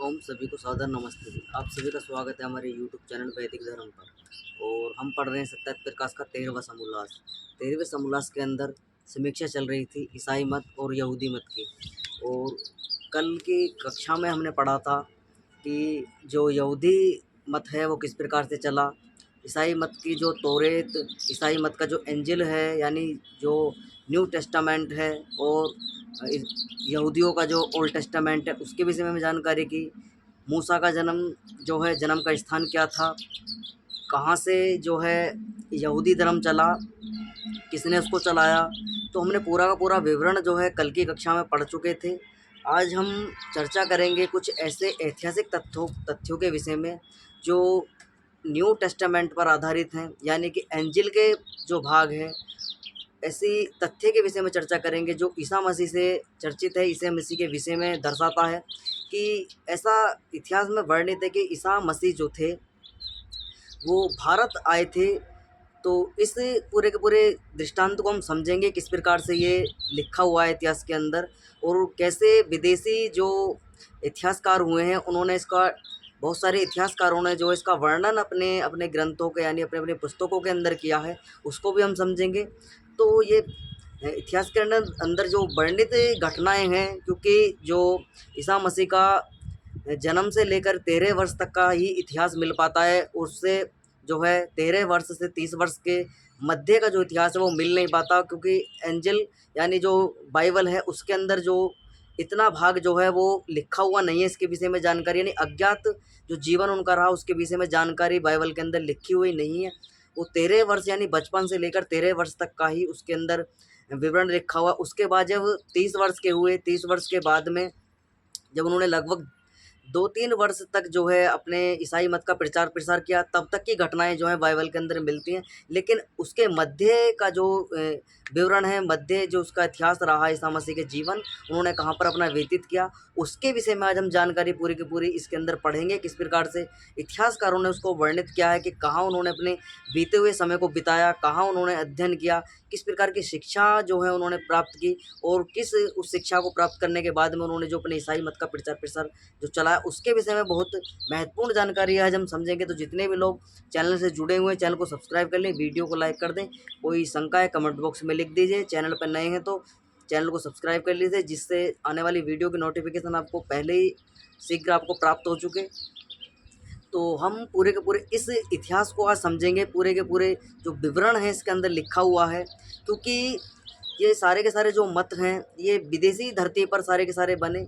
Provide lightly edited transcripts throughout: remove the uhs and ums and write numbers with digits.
ओम सभी को सादर नमस्ते जी। आप सभी का स्वागत है हमारे यूट्यूब चैनल वैदिक धर्म पर। और हम पढ़ रहे हैं सत्याग्रह प्रकाश का 13वां समोल्लास। 13वें समोल्लास के अंदर समीक्षा चल रही थी ईसाई मत और यहूदी मत की। और कल की कक्षा में हमने पढ़ा था कि जो यहूदी मत है वो किस प्रकार से चला, ईसाई मत की जो तौरेत, ईसाई मत का जो एंजिल है यानी जो न्यू टेस्टामेंट है, और यहूदियों का जो ओल्ड टेस्टामेंट है उसके विषय में हमें जानकारी की। मूसा का जन्म जो है, जन्म का स्थान क्या था, कहाँ से जो है यहूदी धर्म चला, किसने उसको चलाया, तो हमने पूरा का पूरा विवरण जो है कल की कक्षा में पढ़ चुके थे। आज हम चर्चा करेंगे कुछ ऐसे ऐतिहासिक तथ्यों के विषय में जो न्यू टेस्टामेंट पर आधारित हैं, यानी कि एंजिल के जो भाग हैं, ऐसी तथ्य के विषय में चर्चा करेंगे जो ईसा मसीह से चर्चित है, ईसा मसीह के विषय में दर्शाता है कि ऐसा इतिहास में वर्णित है कि ईसा मसीह जो थे वो भारत आए थे। तो इस पूरे के पूरे दृष्टांत को हम समझेंगे किस प्रकार से ये लिखा हुआ है इतिहास के अंदर, और कैसे विदेशी जो इतिहासकार हुए हैं उन्होंने इसका, बहुत सारे इतिहासकारों ने जो इसका वर्णन अपने अपने ग्रंथों के यानी अपने अपने पुस्तकों के अंदर किया है, उसको भी हम समझेंगे। तो ये इतिहास के अंदर अंदर जो वर्णित घटनाएं हैं, क्योंकि जो ईसा मसीह का जन्म से लेकर 13 वर्ष तक का ही इतिहास मिल पाता है, उससे जो है 13 वर्ष से 30 वर्ष के मध्य का जो इतिहास है वो मिल नहीं पाता, क्योंकि एंजल यानी जो बाइबल है उसके अंदर जो इतना भाग जो है वो लिखा हुआ नहीं है इसके विषय में जानकारी, यानी अज्ञात जो जीवन उनका रहा उसके विषय में जानकारी बाइबल के अंदर लिखी हुई नहीं है। वो 13 वर्ष यानी बचपन से लेकर 13 वर्ष तक का ही उसके अंदर विवरण लिखा हुआ। उसके बाद जब 30 वर्ष के हुए, 30 वर्ष के बाद में जब उन्होंने लगभग 2-3 वर्ष तक जो है अपने ईसाई मत का प्रचार प्रसार किया, तब तक की घटनाएं जो हैं बाइबल के अंदर मिलती हैं। लेकिन उसके मध्य का जो विवरण है, मध्य जो उसका इतिहास रहा ईसा मसीह के जीवन, उन्होंने कहाँ पर अपना व्यतीत किया, उसके विषय में आज हम जानकारी पूरी की पूरी इसके अंदर पढ़ेंगे। किस प्रकार से इतिहासकारों ने उसको वर्णित किया है कि कहाँ उन्होंने अपने बीते हुए समय को बिताया, कहाँ उन्होंने अध्ययन किया, किस प्रकार की शिक्षा जो है उन्होंने प्राप्त की, और किस उस शिक्षा को प्राप्त करने के बाद में उन्होंने जो अपने ईसाई मत का प्रचार प्रसार जो चला है उसके विषय में बहुत महत्वपूर्ण जानकारी आज हम समझेंगे। तो जितने भी लोग चैनल से जुड़े हुए हैं चैनल को सब्सक्राइब कर लें, वीडियो को लाइक कर दें, कोई शंका है कमेंट बॉक्स में लिख दीजिए, चैनल पर नए हैं तो चैनल को सब्सक्राइब कर लीजिए, जिससे आने वाली वीडियो की नोटिफिकेशन आपको पहले ही शीघ्र आपको प्राप्त हो चुके। तो हम पूरे के पूरे इस इतिहास को आज समझेंगे, पूरे के पूरे जो विवरण है इसके अंदर लिखा हुआ है, क्योंकि ये सारे के सारे जो मत हैं ये विदेशी धरती पर सारे के सारे बने।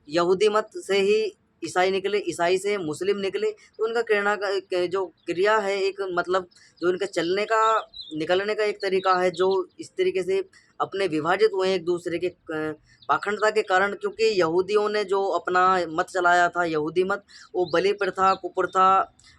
यहूदी मत से ही ईसाई निकले, ईसाई से मुस्लिम निकले, तो उनका जो क्रिया है, एक मतलब जो इनका चलने का निकलने का एक तरीका है, जो इस तरीके से अपने विभाजित हुए एक दूसरे के पाखंडता के कारण। क्योंकि यहूदियों ने जो अपना मत चलाया था, यहूदी मत, वो बलि प्रथा, कुप्रथा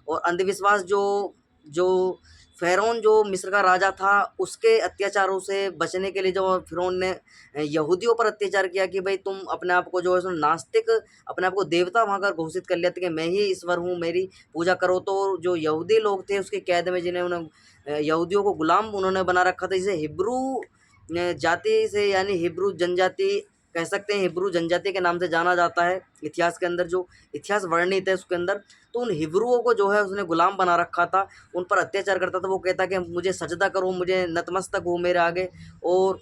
और अंधविश्वास, जो जो फ़िरौन जो मिस्र का राजा था उसके अत्याचारों से बचने के लिए जो फ़िरौन ने यहूदियों पर अत्याचार किया कि भाई तुम अपने आप को जो है सो नास्तिक, अपने आप को देवता वहाँ घोषित कर लिया था कि मैं ही ईश्वर हूँ, मेरी पूजा करो। तो जो यहूदी लोग थे उसके कैद में, जिन्हें उन्होंने यहूदियों को गुलाम उन्होंने बना रखा था, जिसे हिब्रू जाति से यानी हिब्रू जनजाति कह सकते हैं, हिब्रू जनजाति के नाम से जाना जाता है इतिहास के अंदर, जो इतिहास वर्णित है उसके अंदर। तो उन हिब्रुओं को जो है उसने गुलाम बना रखा था, उन पर अत्याचार करता था। वो कहता कि मुझे सजदा करो, मुझे नतमस्तक हो मेरे आगे, और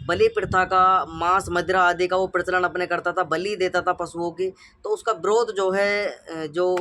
बलि प्रथा का, मांस मदिरा आदि का वो प्रचलन अपने करता था, बलि देता था पशुओं की। तो उसका विरोध जो है जो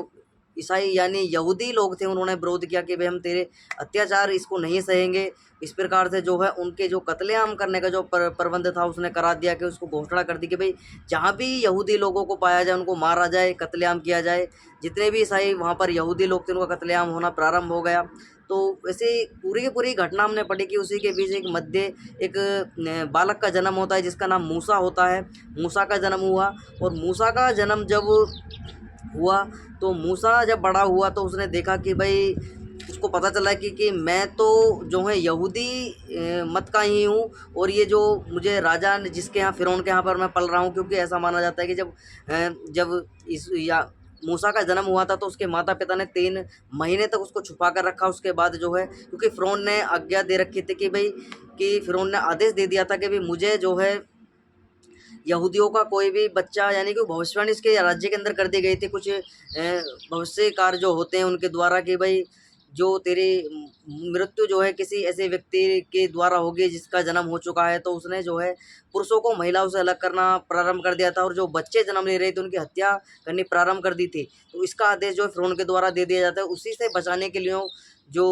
ईसाई यानी यहूदी लोग थे उन्होंने विरोध किया कि भाई हम तेरे अत्याचार इसको नहीं सहेंगे। इस प्रकार से जो है उनके जो कत्लेआम करने का जो प्रबंध था उसने करा दिया, कि उसको घोषणा कर दी कि भाई जहाँ भी यहूदी लोगों को पाया जाए उनको मारा जाए, कत्लेआम किया जाए। जितने भी ईसाई वहाँ पर यहूदी लोग थे उनका कत्लेआम होना प्रारंभ हो गया। तो वैसे पूरी की पूरी घटना हमने पढ़ी कि उसी के बीच एक मध्य एक बालक का जन्म होता है जिसका नाम मूसा होता है। मूसा का जन्म हुआ, और मूसा का जन्म जब हुआ तो मूसा जब बड़ा हुआ तो उसने देखा कि भाई, उसको पता चला कि मैं तो जो है यहूदी मत का ही हूँ, और ये जो मुझे राजा ने जिसके यहाँ फ़िरौन के यहाँ पर मैं पल रहा हूँ, क्योंकि ऐसा माना जाता है कि जब इस या मूसा का जन्म हुआ था तो उसके माता पिता ने 3 महीने तक उसको छुपा कर रखा। उसके बाद जो है, क्योंकि फ़िरौन ने आज्ञा दे रखी थी कि भाई, कि फ़िरौन ने आदेश दे दिया था कि भाई मुझे जो है यहूदियों का कोई भी बच्चा, यानी कि भविष्यवाणी इसके राज्य के अंदर कर दी गई थी कुछ भविष्यकार जो होते हैं उनके द्वारा, कि भाई जो तेरी मृत्यु जो है किसी ऐसे व्यक्ति के द्वारा होगी जिसका जन्म हो चुका है, तो उसने जो है पुरुषों को महिलाओं से अलग करना प्रारंभ कर दिया था, और जो बच्चे जन्म ले रहे थे उनकी हत्या करनी प्रारंभ कर दी थी। तो इसका आदेश जो है फ़िरौन के द्वारा दे दिया जाता है। उसी से बचाने के लिए जो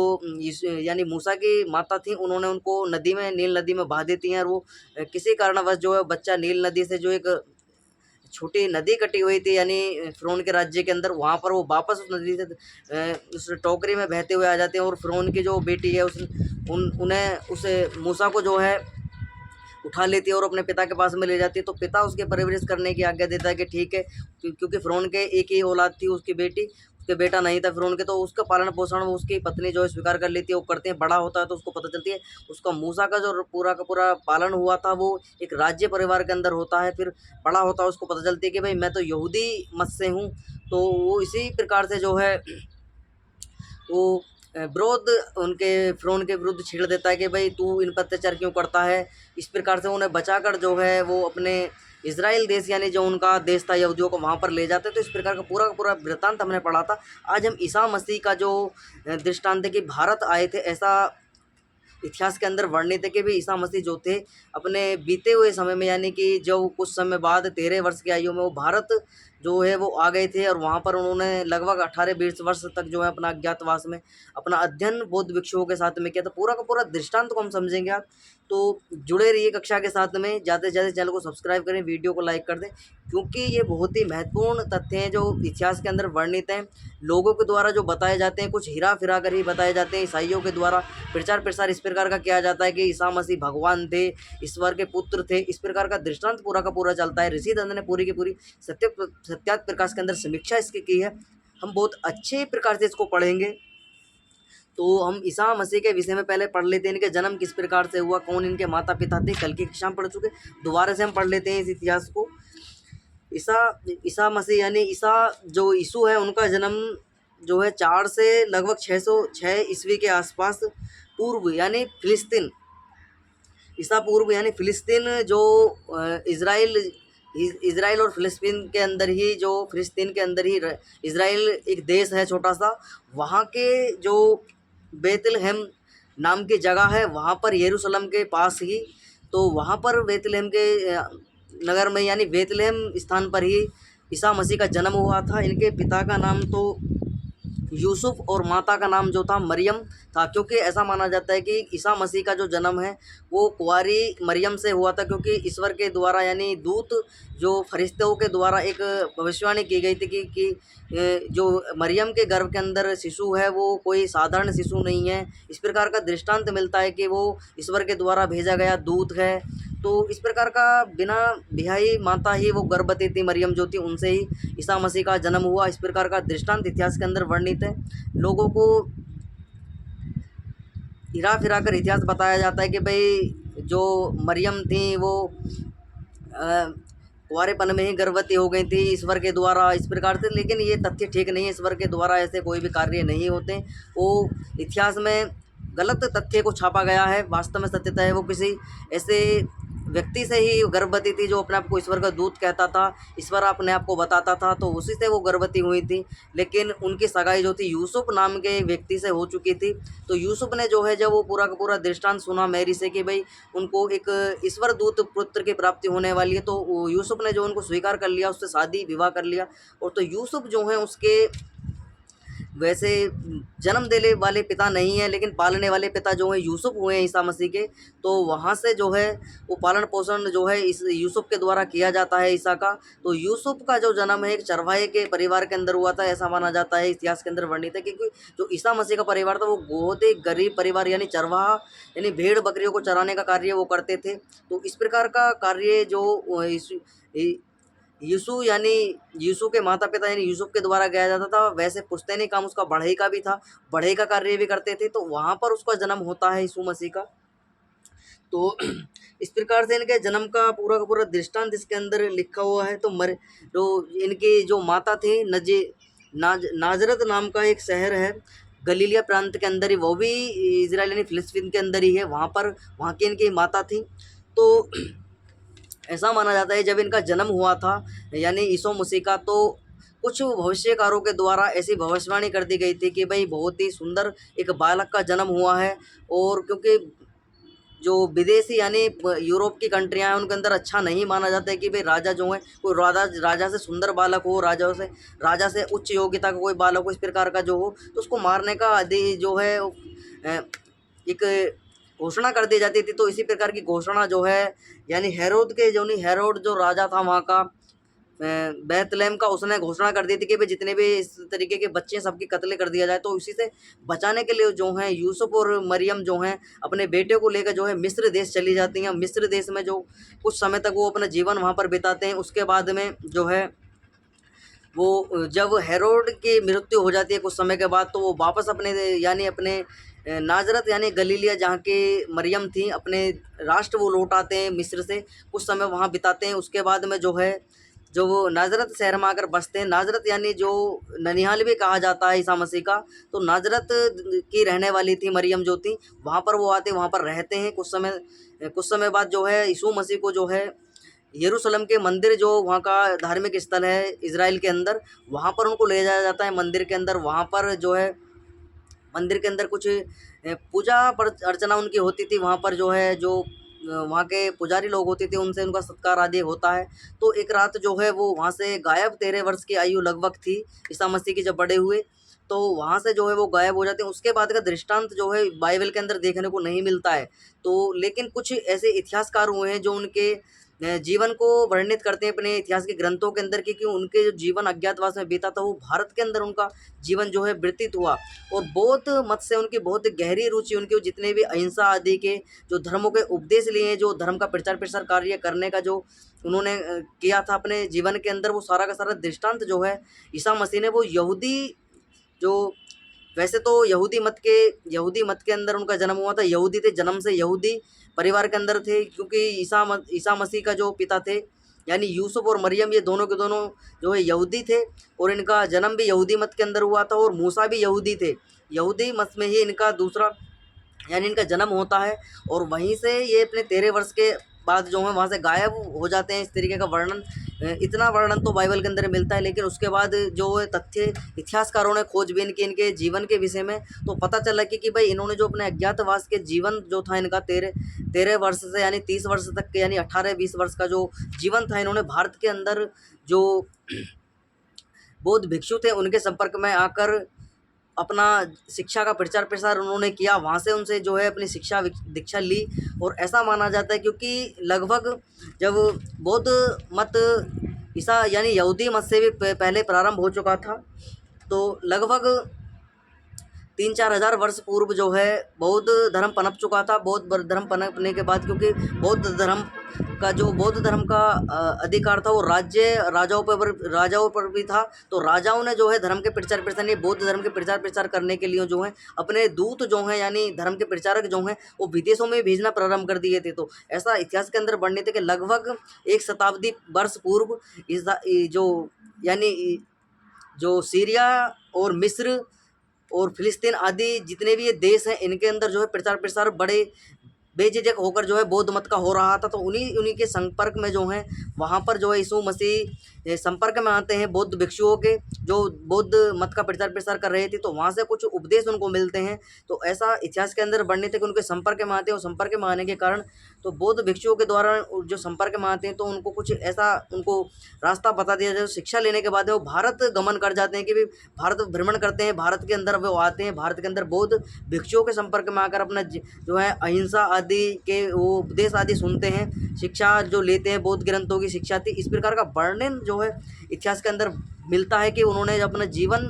यानी मूसा की माता थी, उन्होंने उनको नदी में, नील नदी में बहा देती हैं, और वो किसी कारणवश जो है बच्चा नील नदी से, जो एक छोटी नदी कटी हुई थी यानी फ़िरौन के राज्य के अंदर, वहाँ पर वो वापस उस नदी से उस टोकरी में बहते हुए आ जाते हैं, और फ़िरौन की जो बेटी है उन्हें उस मूसा को जो है उठा लेती है और अपने पिता के पास में ले जाती है। तो पिता उसके परवरिश करने की आज्ञा देता है कि ठीक है, क्योंकि फ़िरौन के एक ही औलाद थी, उसकी बेटी, उसके बेटा नहीं था फ़िरौन के, तो उसका पालन पोषण वो उसकी पत्नी जो है स्वीकार कर लेती है, वो करते हैं। बड़ा होता है तो उसको पता चलती है उसका मूसा का जो पूरा का पूरा पालन हुआ था वो एक राज्य परिवार के अंदर होता है। फिर बड़ा होता है, उसको पता चलती है कि भाई मैं तो यहूदी मत से हूँ। तो वो इसी प्रकार से जो है वो विरोध उनके फ़िरौन के विरुद्ध छेड़ देता है कि भाई तू इन पर अत्याचार क्यों करता है। इस प्रकार से उन्हें बचाकर जो है वो अपने इज़राइल देश, यानी जो उनका देश था यहूदियों को, वहाँ पर ले जाते। तो इस प्रकार का पूरा वृत्तांत हमने पढ़ा था। आज हम ईसा मसीह का जो दृष्टांत है कि भारत आए थे, ऐसा इतिहास के अंदर वर्णित है कि भी ईसा मसीह जो थे अपने बीते हुए समय में, यानी कि जो कुछ समय बाद 13 वर्ष की आयु में वो भारत जो है वो आ गए थे, और वहाँ पर उन्होंने लगभग 18-20 वर्ष तक जो है अपना अज्ञातवास में अपना अध्ययन बौद्ध भिक्षुओं के साथ में किया। तो पूरा का पूरा दृष्टांत को हम समझेंगे आज। तो जुड़े रहिए कक्षा के साथ में, ज़्यादा से ज़्यादा चैनल को सब्सक्राइब करें, वीडियो को लाइक कर दें, क्योंकि ये बहुत ही महत्वपूर्ण तथ्य हैं जो इतिहास के अंदर वर्णित हैं, लोगों के द्वारा जो बताए जाते हैं, कुछ हिरा फिरा कर ही बताए जाते हैं। ईसाइयों के द्वारा प्रचार प्रसार इस प्रकार का किया जाता है कि ईसा मसीह भगवान थे, ईश्वर के पुत्र थे। इस प्रकार का दृष्टांत पूरा का पूरा चलता है। ऋषि दंड ने पूरी की पूरी सत्यार्थ प्रकाश के अंदर समीक्षा इसकी की है। हम बहुत अच्छे प्रकार से इसको पढ़ेंगे। तो हम ईसा मसीह के विषय में पहले पढ़ लेते हैं, इनके जन्म किस प्रकार से हुआ, कौन इनके माता पिता थे, कल की कक्षा में पढ़ चुके, दोबारा से हम पढ़ लेते हैं इस इतिहास को। ईसा मसीह यानी ईसा जो यीशु है, उनका जन्म जो है 4 से लगभग 606 ईस्वी के आसपास पूर्व, यानी फिलिस्तीन, ईसा पूर्व यानी फिलिस्तीन जो इज़राइल और फिलिस्तीन के अंदर ही, जो फिलिस्तीन के अंदर ही इज़राइल एक देश है छोटा सा, वहाँ के जो बेतलहम नाम की जगह है, वहाँ पर यरूशलेम के पास ही, तो वहाँ पर बेतलहम के नगर में, यानी बेतलहम स्थान पर ही ईसा मसीह का जन्म हुआ था। इनके पिता का नाम तो यूसुफ और माता का नाम जो था मरियम था, क्योंकि ऐसा माना जाता है कि ईसा मसीह का जो जन्म है वो कुंवारी मरियम से हुआ था, क्योंकि ईश्वर के द्वारा यानी दूत जो फरिश्तों के द्वारा एक भविष्यवाणी की गई थी कि जो मरियम के गर्भ के अंदर शिशु है वो कोई साधारण शिशु नहीं है। इस प्रकार का दृष्टांत मिलता है कि वो ईश्वर के द्वारा भेजा गया दूत है। तो इस प्रकार का बिना बिहाई माता ही वो गर्भवती थी, मरियम जो थी, उनसे ही ईसा मसीह का जन्म हुआ। इस प्रकार का दृष्टांत इतिहास के अंदर वर्णित है। लोगों को हिरा फिरा कर इतिहास बताया जाता है कि भाई जो मरियम थी वो कुंवारेपन में ही गर्भवती हो गई थी ईश्वर के द्वारा, इस प्रकार से। लेकिन ये तथ्य ठीक नहीं है, ईश्वर के द्वारा ऐसे कोई भी कार्य नहीं होते। वो इतिहास में गलत तथ्य को छापा गया है। वास्तव में सत्यता है वो किसी ऐसे व्यक्ति से ही गर्भवती थी जो अपने आप को ईश्वर का दूत कहता था, ईश्वर अपने आप को बताता था, तो उसी से वो गर्भवती हुई थी। लेकिन उनकी सगाई जो थी यूसुफ नाम के व्यक्ति से हो चुकी थी। तो यूसुफ ने जो है जब वो पूरा का पूरा दृष्टांत सुना मैरी से कि भाई उनको एक ईश्वर दूत पुत्र की प्राप्ति होने वाली है, तो यूसुफ ने जो उनको स्वीकार कर लिया, उससे शादी विवाह कर लिया। और तो यूसुफ जो है उसके वैसे जन्म देने वाले पिता नहीं है, लेकिन पालने वाले पिता जो हैं यूसुफ हुए हैं ईसा मसीह के। तो वहाँ से जो है वो पालन पोषण जो है इस यूसुफ के द्वारा किया जाता है ईसा का। तो यूसुफ का जो जन्म है एक चरवाहे के परिवार के अंदर हुआ था, ऐसा माना जाता है, इतिहास के अंदर वर्णित है। क्योंकि जो ईसा मसीह का परिवार था वो बहुत ही गरीब परिवार, यानी चरवाहा, यानी भेड़ बकरियों को चराने का कार्य वो करते थे। तो इस प्रकार का कार्य जो यीशु यानी यीशु के माता पिता यानी यूसुफ के द्वारा किया जाता था, वैसे पुश्तैनी काम उसका बढ़ई का भी था, बढ़ई का कार्य भी करते थे। तो वहाँ पर उसका जन्म होता है यीशु मसीह का। तो इस प्रकार से इनके जन्म का पूरा दृष्टांत इसके अंदर लिखा हुआ है। तो इनकी जो माता थी नाजरत नाम का एक शहर है गलीलिया प्रांत के अंदर ही, वो भी इजराइल यानी फिलिस्तीन के अंदर ही है। वहाँ की इनकी माता थी। तो ऐसा माना जाता है जब इनका जन्म हुआ था यानी ईसा मसीह का, तो कुछ भविष्यकारों के द्वारा ऐसी भविष्यवाणी कर दी गई थी कि भाई बहुत ही सुंदर एक बालक का जन्म हुआ है। और क्योंकि जो विदेशी यानी यूरोप की कंट्रियाँ हैं उनके अंदर अच्छा नहीं माना जाता है कि भाई राजा जो है कोई राजा राजा से सुंदर बालक हो, राजा से उच्च योग्यता का कोई बालक हो, इस प्रकार का जो हो, तो उसको मारने का जो है एक घोषणा कर दी जाती थी। तो इसी प्रकार की घोषणा जो है यानी हेरोद जो राजा था वहाँ का, बैतलहम का, उसने घोषणा कर दी थी कि भाई जितने भी इस तरीके के बच्चे हैं सबकी कत्ल कर दिया जाए। तो इसी से बचाने के लिए जो है यूसुफ और मरियम जो हैं अपने बेटे को लेकर जो है मिस्र देश चली जाती हैं। मिस्र देश में जो कुछ समय तक वो अपना जीवन वहाँ पर बिताते हैं। उसके बाद में जो है वो जब हेरोड की मृत्यु हो जाती है कुछ समय के बाद, तो वो वापस अपने नाजरत यानी गलीलिया जहाँ के मरियम थी, अपने राष्ट्र वो लौट आते हैं मिस्र से, कुछ समय वहाँ बिताते हैं। उसके बाद में जो है जो वो नाजरत शहर में आकर बसते हैं। नाजरत यानी जो ननिहाल भी कहा जाता है ईसा मसीह का, तो नाजरत की रहने वाली थी मरियम जो थी, वहाँ पर वो आते, वहाँ पर रहते हैं कुछ समय बाद जो है यीशु मसीह को जो है यरूशलेम के मंदिर, जो वहाँ का धार्मिक स्थल है इज़राइल के अंदर, वहाँ पर उनको ले जाया जाता है मंदिर के अंदर। वहाँ पर जो है मंदिर के अंदर कुछ पूजा अर्चना उनकी होती थी। वहाँ पर जो है जो वहाँ के पुजारी लोग होते थे उनसे उनका सत्कार आदि होता है। तो एक रात जो है वो वहाँ से गायब, 13 वर्ष की आयु लगभग थी ईसा मसीह की जब बड़े हुए, तो वहाँ से जो है वो गायब हो जाते हैं। उसके बाद का दृष्टांत जो है बाइबल के अंदर देखने को नहीं मिलता है। तो लेकिन कुछ ऐसे इतिहासकार हुए हैं जो उनके जीवन को वर्णित करते हैं अपने इतिहास के ग्रंथों के अंदर, क्योंकि उनके जो जीवन अज्ञातवास में बीता था वो भारत के अंदर उनका जीवन जो है व्यतीत हुआ। और बौद्ध मत से उनकी बहुत गहरी रुचि, उनके जितने भी अहिंसा आदि के जो धर्मों के उपदेश लिए हैं, जो धर्म का प्रचार प्रसार कार्य करने का जो उन्होंने किया था अपने जीवन के अंदर, वो सारा का सारा दृष्टांत जो है ईसा मसीह ने वो यहूदी जो वैसे तो यहूदी मत के अंदर उनका जन्म हुआ था। यहूदी थे, जन्म से यहूदी परिवार के अंदर थे, क्योंकि ईसा मसीह का जो पिता थे यानी यूसुफ और मरियम, ये दोनों के दोनों जो है यहूदी थे। और इनका जन्म भी यहूदी मत के अंदर हुआ था। और मूसा भी यहूदी थे, यहूदी मत में ही इनका दूसरा यानी इनका जन्म होता है। और वहीं से ये अपने 13 वर्ष के बाद जो है वहाँ से गायब हो जाते हैं। इस तरीके का वर्णन, इतना वर्णन तो बाइबल के अंदर मिलता है। लेकिन उसके बाद जो तथ्य इतिहासकारों ने खोजबीन की इनके जीवन के विषय में, तो पता चला कि भाई इन्होंने जो अपने अज्ञातवास के जीवन जो था इनका 13 वर्ष से यानी 30 वर्ष तक के यानी 18-20 वर्ष का जो जीवन था, इन्होंने भारत के अंदर जो बौद्ध भिक्षु थे उनके संपर्क में आकर अपना शिक्षा का प्रचार प्रसार उन्होंने किया। वहाँ से उनसे जो है अपनी दीक्षा ली। और ऐसा माना जाता है क्योंकि लगभग जब बौद्ध मत ईसा यानी यहूदी मत से भी पहले प्रारंभ हो चुका था, तो लगभग 3-4 हज़ार वर्ष पूर्व जो है बौद्ध धर्म पनप चुका था। बौद्ध धर्म पनपने के बाद, क्योंकि बौद्ध धर्म का अधिकार था वो राजाओं पर भी था, तो राजाओं ने जो है धर्म के प्रचार प्रसार नहीं, बौद्ध धर्म के प्रचार प्रसार करने के लिए जो है अपने दूत जो हैं यानी धर्म के प्रचारक जो हैं वो विदेशों में भेजना प्रारंभ कर दिए थे। तो ऐसा इतिहास के अंदर वर्णित है कि लगभग 1 शताब्दी वर्ष पूर्व जो यानी जो सीरिया और मिस्र और फिलिस्तीन आदि जितने भी ये देश हैं, इनके अंदर जो है प्रचार प्रसार बड़े बेझिझक होकर जो है बौद्ध मत का हो रहा था। तो उन्हीं के संपर्क में जो है वहाँ पर जो है यीशु मसीह संपर्क में आते हैं बौद्ध भिक्षुओं के, जो बौद्ध मत का प्रचार प्रसार कर रहे थे। तो वहाँ से कुछ उपदेश उनको मिलते हैं। तो ऐसा इतिहास के अंदर वर्णित है कि उनके संपर्क में आते हैं, और संपर्क में आने के कारण तो बौद्ध भिक्षुओं के द्वारा जो संपर्क में आते हैं, तो उनको कुछ ऐसा उनको रास्ता बता दिया जाए। शिक्षा लेने के बाद वो भारत गमन कर जाते हैं कि भाई भारत भ्रमण करते हैं, भारत के अंदर वो आते हैं, भारत के अंदर बौद्ध भिक्षुओं के संपर्क में आकर अपना जो है अहिंसा आदि के वो उपदेश आदि सुनते हैं, शिक्षा जो लेते हैं, बौद्ध ग्रंथों की शिक्षा थी। इस प्रकार का वर्णन जो है इतिहास के अंदर मिलता है कि उन्होंने अपना जीवन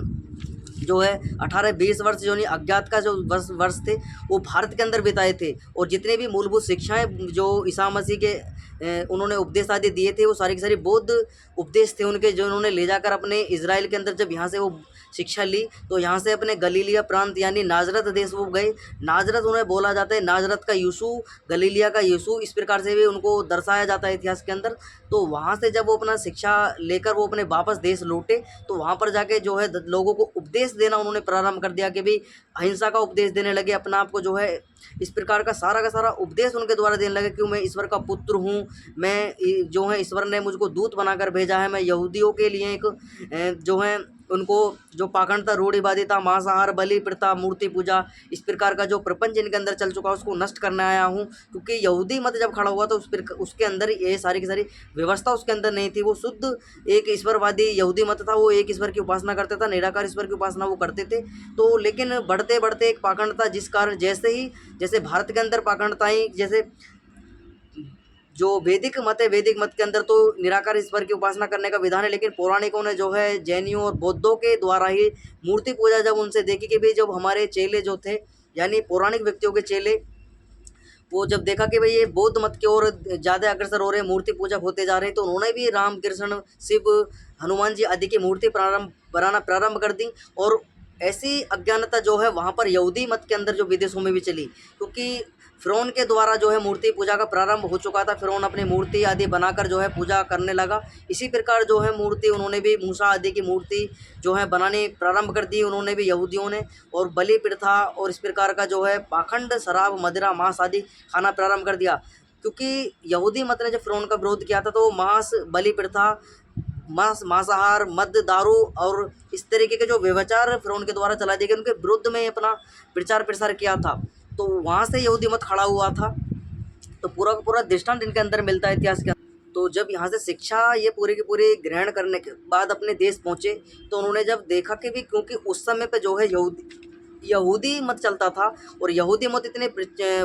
जो है 18-20 वर्ष जो नहीं अज्ञात का जो वर्ष थे वो भारत के अंदर बिताए थे। और जितने भी मूलभूत शिक्षाएं जो ईसा मसीह के उन्होंने उपदेश आदि दिए थे, वो सारी की सारी बौद्ध उपदेश थे उनके, जो उन्होंने ले जाकर अपने इजराइल के अंदर जब यहाँ से वो शिक्षा ली, तो यहाँ से अपने गलीलिया प्रांत यानी नाजरत देश वो गए। नाजरत उन्हें बोला जाता है नाजरत का यीशु, गलीलिया का यीशु, इस प्रकार से भी उनको दर्शाया जाता है इतिहास के अंदर। तो वहाँ से जब वो अपना शिक्षा लेकर वो अपने वापस देश लौटे, तो वहाँ पर जाके जो है लोगों को उपदेश देना उन्होंने प्रारंभ कर दिया कि भाई अहिंसा का उपदेश देने लगे, अपना आप को जो है इस प्रकार का सारा उपदेश उनके द्वारा देने लगे कि मैं ईश्वर का पुत्र हूँ, मैं जो है ईश्वर ने मुझको दूत बनाकर भेजा है, मैं यहूदियों के लिए एक जो है उनको जो पाखंडता, रूढ़िवादिता, मांसाहार, बलि प्रथा, मूर्ति पूजा, इस प्रकार का जो प्रपंच इनके अंदर चल चुका है उसको नष्ट करने आया हूँ। क्योंकि यहूदी मत जब खड़ा हुआ तो उसके अंदर ये सारी की सारी व्यवस्था उसके अंदर नहीं थी। वो शुद्ध एक ईश्वरवादी यहूदी मत था, वो एक ईश्वर की उपासना करता था, निराकार ईश्वर की उपासना वो करते थे। तो लेकिन बढ़ते बढ़ते एक पाखंडता, जिस कारण जैसे भारत के अंदर पाखंडता आई, जैसे जो वैदिक मत है, वैदिक मत के अंदर तो निराकार ईश्वर की उपासना करने का विधान है, लेकिन पौराणिकों ने जो है जैनियों और बौद्धों के द्वारा ही मूर्ति पूजा जब उनसे देखी कि भाई जब हमारे चेले जो थे यानी पौराणिक व्यक्तियों के चेले, वो जब देखा कि भाई ये बौद्ध मत की ओर ज़्यादा अग्रसर हो रहे, मूर्ति पूजक होते जा रहे हैं, तो उन्होंने भी राम, कृष्ण, शिव, हनुमान जी आदि की मूर्ति बनाना प्रारंभ कर दी। और ऐसी अज्ञानता जो है वहाँ पर यहूदी मत के अंदर जो विदेशों में भी चली, क्योंकि फ़िरौन के द्वारा जो है मूर्ति पूजा का प्रारंभ हो चुका था। फ़िरौन अपनी मूर्ति आदि बनाकर जो है पूजा करने लगा। इसी प्रकार जो है मूर्ति उन्होंने भी मूसा आदि की मूर्ति जो है बनानी प्रारंभ कर दी उन्होंने भी, यहूदियों ने। और बलि प्रथा और इस प्रकार का जो है पाखंड, शराब, मदिरा, मांस आदि खाना प्रारंभ कर दिया। क्योंकि यहूदी मत ने जब फ़िरौन का विरोध किया था तो मांस, बलि प्रथा, मांसाहार, मद्य, दारू और इस तरीके के जो व्यभिचार फ़िरौन के द्वारा चला दिए गए, उनके विरुद्ध में अपना प्रचार प्रसार किया था। तो वहाँ से यहूदी मत खड़ा हुआ था। तो पूरा का पूरा दृष्टांत इनके अंदर मिलता है इतिहास के अंदर। तो जब यहाँ से शिक्षा ये पूरी की पूरी ग्रहण करने के बाद अपने देश पहुँचे, तो उन्होंने जब देखा कि भी क्योंकि उस समय पे जो है यहूदी मत चलता था, और यहूदी मत इतने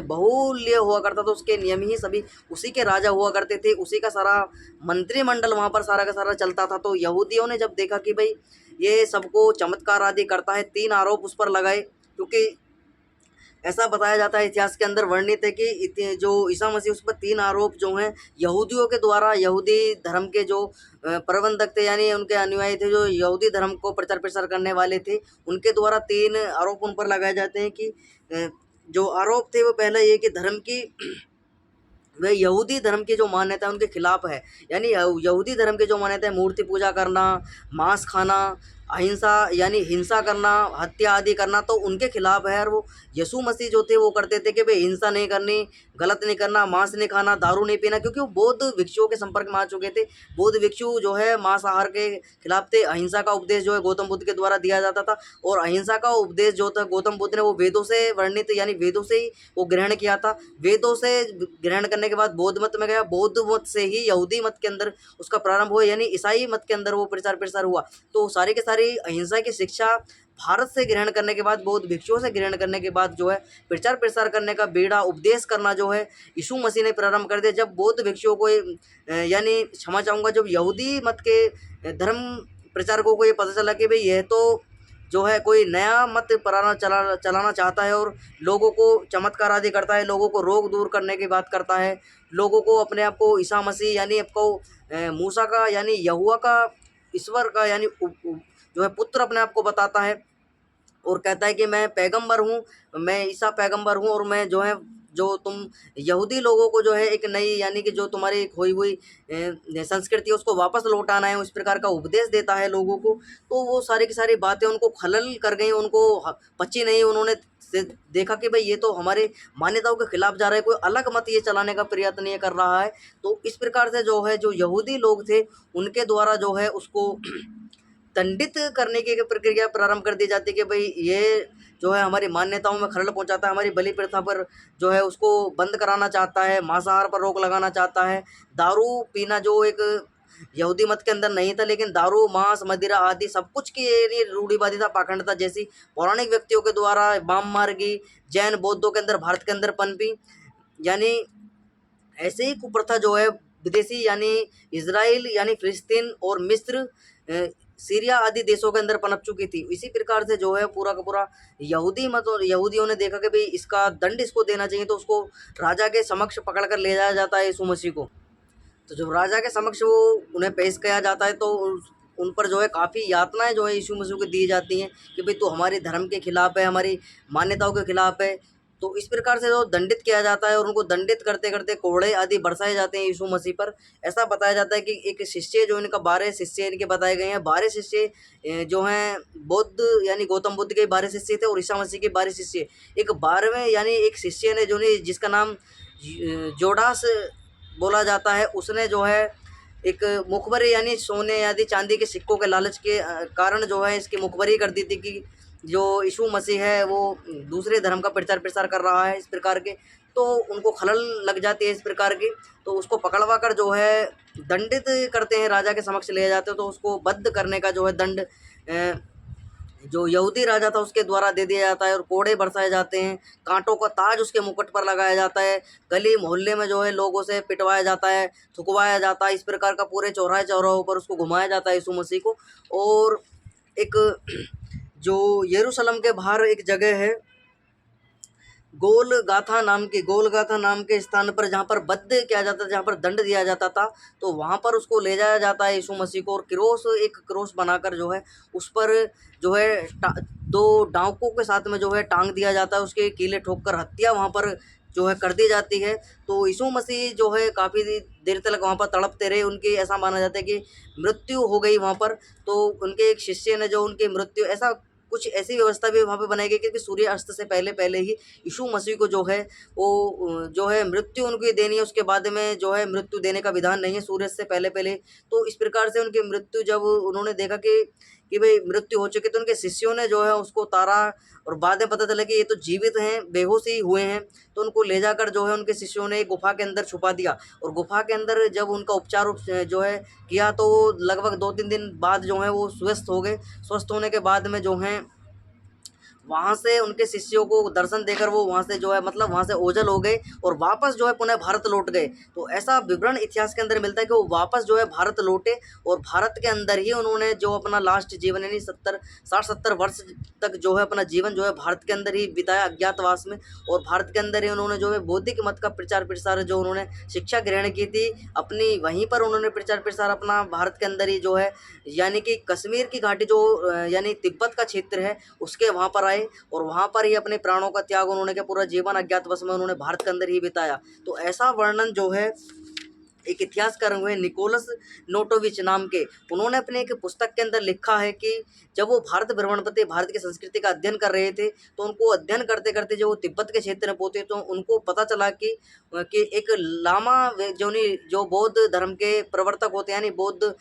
बहुल्य हुआ करता था, उसके नियम ही सभी उसी के राजा हुआ करते थे, उसी का सारा मंत्रिमंडल वहाँ पर सारा का सारा चलता था। तो यहूदियों ने जब देखा कि भाई ये सबको चमत्कार आदि करता है, 3 आरोप उस पर लगाए। क्योंकि ऐसा बताया जाता है, इतिहास के अंदर वर्णित है कि जो ईसा मसीह उस पर 3 आरोप जो हैं यहूदियों के द्वारा, यहूदी धर्म के जो प्रबंधक थे यानी उनके अनुयायी थे, जो यहूदी धर्म को प्रचार प्रसार करने वाले थे, उनके द्वारा 3 आरोप उन पर लगाए जाते हैं। कि जो आरोप थे वो पहला ये कि धर्म की वह यहूदी धर्म की जो मान्यता है उनके खिलाफ है। यानी यहूदी धर्म की जो मान्यता है, मूर्ति पूजा करना, मांस खाना, अहिंसा यानी हिंसा करना, हत्या आदि करना, तो उनके खिलाफ है। और वो यीशु मसीह जो थे वो करते थे कि भाई हिंसा नहीं करनी, गलत नहीं करना, मांस नहीं खाना, दारू नहीं पीना, क्योंकि वो बौद्ध भिक्षुओं के संपर्क में आ चुके थे। बौद्ध भिक्षु जो है मांसाहार के खिलाफ थे। अहिंसा का उपदेश जो है गौतम बुद्ध के द्वारा दिया जाता था, और अहिंसा का उपदेश जो था गौतम बुद्ध ने वो वेदों से वर्णित यानी वेदों से ही वो ग्रहण किया था। वेदों से ग्रहण करने के बाद बौद्ध मत में गया, बौद्ध मत से ही यहूदी मत के अंदर उसका प्रारंभ हुआ, यानी ईसाई मत के अंदर वो प्रचार प्रसार हुआ। तो सारी के सारी अहिंसा की शिक्षा भारत से ग्रहण करने के बाद, बौद्ध भिक्षुओं से ग्रहण करने के बाद जो है प्रचार प्रसार करने का बेड़ा, उपदेश करना जो है यीशु मसीह ने प्रारंभ कर दिया। जब बौद्ध भिक्षुओं को यानी क्षमा चाहूँगा, जब यहूदी मत के धर्म प्रचारकों को ये पता चला कि भाई यह तो जो है कोई नया मत चलाना चाहता है, और लोगों को चमत्कार आदि करता है, लोगों को रोग दूर करने की बात करता है, लोगों को अपने आप को ईसा मसीह यानी आपको मूसा का यानी यहोवा का, ईश्वर का यानी जो है पुत्र अपने आप को बताता है, और कहता है कि मैं पैगंबर हूँ, मैं ईसा पैगंबर हूँ, और मैं जो है जो तुम यहूदी लोगों को जो है एक नई यानी कि जो तुम्हारी खोई हुई संस्कृति है उसको वापस लौटाना है, उस प्रकार का उपदेश देता है लोगों को। तो वो सारी की सारी बातें उनको खलल कर गई, उनको पची नहीं। उन्होंने देखा कि भाई ये तो हमारे मान्यताओं के खिलाफ जा रहा है, कोई अलग मत ये चलाने का प्रयत्न ये कर रहा है। तो इस प्रकार से जो है जो यहूदी लोग थे उनके द्वारा जो है उसको दंडित करने की प्रक्रिया प्रारंभ कर दी जाती है कि भाई ये जो है हमारी मान्यताओं में खलल पहुंचाता है, हमारी बलि प्रथा पर जो है उसको बंद कराना चाहता है, मांसाहार पर रोक लगाना चाहता है, दारू पीना जो एक यहूदी मत के अंदर नहीं था, लेकिन दारू, मांस, मदिरा आदि सब कुछ की ये रूढ़िवादिता, पाखंडता जैसी पौराणिक व्यक्तियों के द्वारा वाम मार्गी जैन बौद्धों के अंदर, भारत के अंदर पनपी। यानी ऐसे ही कुप्रथा जो है विदेशी यानी इजराइल यानी फिलिस्तीन और मिस्र, सीरिया आदि देशों के अंदर पनप चुकी थी। इसी प्रकार से जो है पूरा का पूरा यहूदी मत और यहूदियों ने देखा कि भाई इसका दंड इसको देना चाहिए, तो उसको राजा के समक्ष पकड़ कर ले जाया जाता है यीशु मसीह को। तो जब राजा के समक्ष वो उन्हें पेश किया जाता है तो उन पर जो है काफ़ी यातनाएं जो है यीशु मसीह को दी जाती हैं कि भाई तू हमारे धर्म के खिलाफ है, हमारी मान्यताओं के खिलाफ है, तो इस प्रकार से जो दंडित किया जाता है और उनको दंडित करते करते कोड़े आदि बरसाए जाते हैं यीशु मसीह पर। ऐसा बताया जाता है कि एक शिष्य जो इनका 12 शिष्य इनके बताए गए हैं। 12 शिष्य जो हैं बौद्ध यानी गौतम बुद्ध के 12 शिष्य थे और ईसा मसीह के 12 शिष्य। एक 12वें यानी एक शिष्य ने जो नहीं जिसका नाम जोडास बोला जाता है, उसने जो है एक मुखबरी यानी सोने आदि चांदी के सिक्कों के लालच के कारण जो है इसकी मुखबरी कर दी थी कि जो यीशु मसीह है वो दूसरे धर्म का प्रचार प्रसार कर रहा है इस प्रकार के। तो उनको खलल लग जाती है इस प्रकार की, तो उसको पकड़वा कर जो है दंडित करते हैं, राजा के समक्ष ले जाते हैं। तो उसको बद्ध करने का जो है दंड जो यहूदी राजा था उसके द्वारा दे दिया जाता है और कोड़े बरसाए जाते हैं। कांटों का ताज उसके मुकुट पर लगाया जाता है। गली मोहल्ले में जो है लोगों से पिटवाया जाता है, थुकवाया जाता है। इस प्रकार का पूरे चौराहे चौराहों पर उसको घुमाया जाता है यीशु मसीह को। और एक जो यरूशलेम के बाहर एक जगह है गोलगाथा नाम के स्थान पर, जहाँ पर बद्ध किया जाता था, जहाँ पर दंड दिया जाता था, तो वहाँ पर उसको ले जाया जाता है यीशु मसीह को। और एक क्रोस बनाकर जो है उस पर जो है दो डांकों के साथ में जो है टांग दिया जाता है। उसके कीले ठोक कर हत्या वहाँ पर जो है कर दी जाती है। तो यीशु मसीह जो है काफ़ी देर तक वहाँ पर तड़पते रहे। उनकी ऐसा माना जाता है कि मृत्यु हो गई वहाँ पर। तो उनके एक शिष्य ने जो उनकी मृत्यु, ऐसा कुछ ऐसी व्यवस्था भी वहाँ पे बनाई गई कि सूर्य अस्त से पहले पहले ही यीशु मसीह को जो है वो जो है मृत्यु उनकी देनी है। उसके बाद में जो है मृत्यु देने का विधान नहीं है सूर्य से पहले पहले। तो इस प्रकार से उनकी मृत्यु जब उन्होंने देखा कि भाई मृत्यु हो चुकी, तो उनके शिष्यों ने जो है उसको उतारा और बाद में पता चला कि ये तो जीवित हैं, बेहोश ही हुए हैं। तो उनको ले जाकर जो है उनके शिष्यों ने एक गुफा के अंदर छुपा दिया। और गुफा के अंदर जब उनका उपचार जो है किया, तो लगभग 2-3 दिन बाद जो है वो स्वस्थ हो गए। स्वस्थ होने के बाद में जो हैं वहाँ से उनके शिष्यों को दर्शन देकर वो वहाँ से जो है मतलब वहाँ से ओझल हो गए और वापस जो है पुनः भारत लौट गए। तो ऐसा विवरण इतिहास के अंदर मिलता है कि वो वापस जो है भारत लौटे और भारत के अंदर ही उन्होंने जो अपना लास्ट जीवन यानी 60-70 वर्ष तक जो है अपना जीवन जो है भारत के अंदर ही बिताया अज्ञातवास में। और भारत के अंदर ही उन्होंने जो है बौद्धिक मत का प्रचार प्रसार जो उन्होंने शिक्षा ग्रहण की थी अपनी, वहीं पर उन्होंने प्रचार प्रसार अपना भारत के अंदर ही जो है यानी कि कश्मीर की घाटी जो यानी तिब्बत का क्षेत्र है उसके वहाँ पर आए और वहाँ पर ही अपने प्राणों का त्याग उन्होंने किया। पूरा जीवन अज्ञातवास में उन्होंने भारत के अंदर ही बिताया। तो ऐसा वर्णन जो है एक इतिहासकार हुए निकोलस नोटोविच नाम के, उन्होंने अपने एक पुस्तक के अंदर लिखा है कि जब वो भारत भ्रमण पर थे, भारत की संस्कृति का अध्ययन कर रहे थे, तो उनको अध्ययन करते करते जो तिब्बत के क्षेत्र में पहुँचे तो उनको पता चला कि एक लामा जो बौद्ध धर्म के प्रवर्तक होते हैं यानी बौद्ध